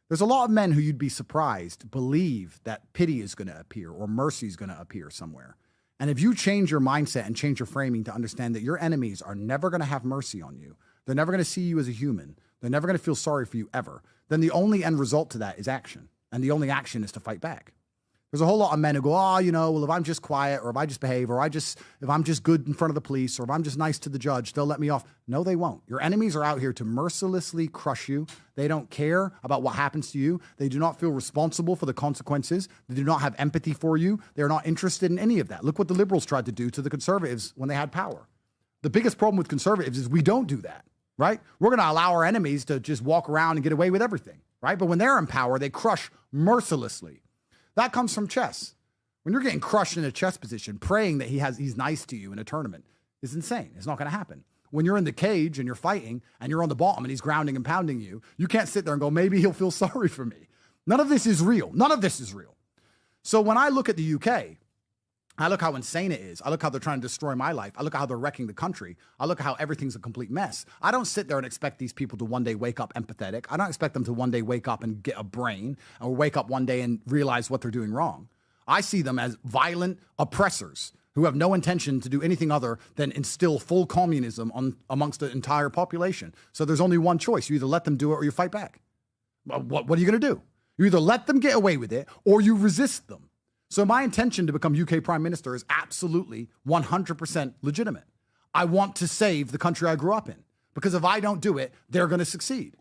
There's a lot of men who you'd be surprised believe that pity is going to appear or mercy is going to appear somewhere. And if you change your mindset and change your framing to understand that your enemies are never going to have mercy on you, they're never going to see you as a human, they're never going to feel sorry for you ever, then the only end result to that is action. And the only action is to fight back. There's a whole lot of men who go, well, if I'm just quiet or if I just behave or if I'm just good in front of the police or if I'm just nice to the judge, they'll let me off. No, they won't. Your enemies are out here to mercilessly crush you. They don't care about what happens to you. They do not feel responsible for the consequences. They do not have empathy for you. They're not interested in any of that. Look what the liberals tried to do to the conservatives when they had power. The biggest problem with conservatives is we don't do that, right? We're going to allow our enemies to just walk around and get away with everything, right? But when they're in power, they crush mercilessly. That comes from chess. When you're getting crushed in a chess position, praying that he's nice to you in a tournament is insane. It's not going to happen. When you're in the cage and you're fighting and you're on the bottom and he's grounding and pounding you, you can't sit there and go, maybe he'll feel sorry for me. None of this is real. None of this is real. So when I look at the UK, I look how insane it is. I look how they're trying to destroy my life. I look at how they're wrecking the country. I look at how everything's a complete mess. I don't sit there and expect these people to one day wake up empathetic. I don't expect them to one day wake up and get a brain or wake up one day and realize what they're doing wrong. I see them as violent oppressors who have no intention to do anything other than instill full communism amongst the entire population. So there's only one choice. You either let them do it or you fight back. What are you going to do? You either let them get away with it or you resist them. So my intention to become UK Prime Minister is absolutely 100% legitimate. I want to save the country I grew up in because if I don't do it, they're going to succeed.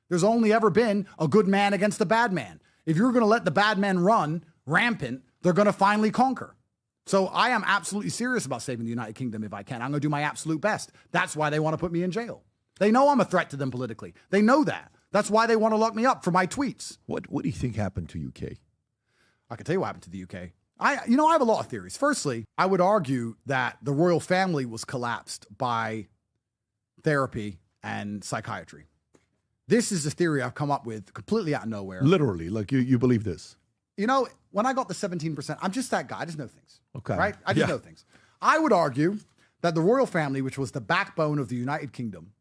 There's only ever been a good man against a bad man. If you're going to let the bad men run rampant, they're going to finally conquer. So I am absolutely serious about saving the United Kingdom if I can. I'm going to do my absolute best. That's why they want to put me in jail. They know I'm a threat to them politically. They know that. That's why they want to lock me up for my tweets. What do you think happened to UK? I can tell you what happened to the UK. I have a lot of theories. Firstly, I would argue that the royal family was collapsed by therapy and psychiatry. This is a theory I've come up with completely out of nowhere. Literally, like you believe this? When I got the 17%, I'm just that guy. I just know things. Okay. Right? I just know things. I would argue that the royal family, which was the backbone of the United Kingdom,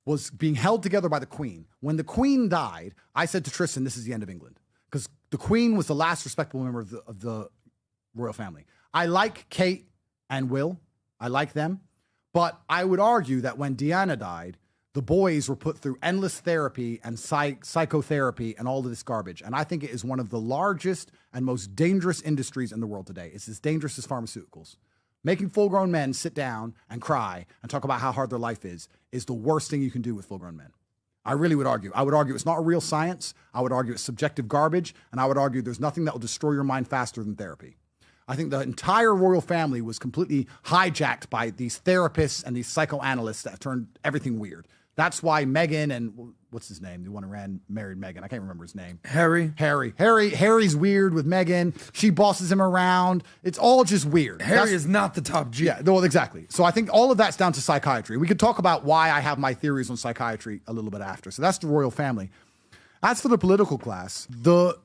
was being held together by the Queen. When the Queen died, I said to Tristan, this is the end of England. Because the Queen was the last respectable member of the royal family. I like Kate and Will. I like them. But I would argue that when Diana died, the boys were put through endless therapy and psychotherapy and all of this garbage. And I think it is one of the largest and most dangerous industries in the world today. It's as dangerous as pharmaceuticals. Making full-grown men sit down and cry and talk about how hard their life is the worst thing you can do with full-grown men. I really would argue. I would argue it's not a real science. I would argue it's subjective garbage. And I would argue there's nothing that will destroy your mind faster than therapy. I think the entire royal family was completely hijacked by these therapists and these psychoanalysts that have turned everything weird. That's why Meghan and what's his name? The one who married Meghan. I can't remember his name. Harry's weird with Meghan. She bosses him around. It's all just weird. Harry is not the top G. Yeah, well, exactly. So I think all of that's down to psychiatry. We could talk about why I have my theories on psychiatry a little bit after. So that's the royal family. As for the political class, the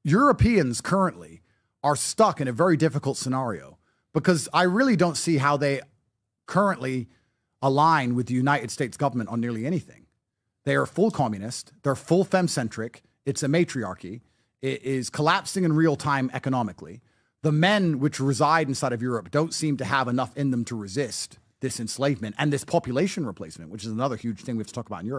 Europeans currently are stuck in a very difficult scenario because I really don't see how they currently align with the United States government on nearly anything. They are full communist. They're full femme-centric. It's a matriarchy. It is collapsing in real time economically. The men which reside inside of Europe don't seem to have enough in them to resist this enslavement and this population replacement, which is another huge thing we have to talk about in Europe.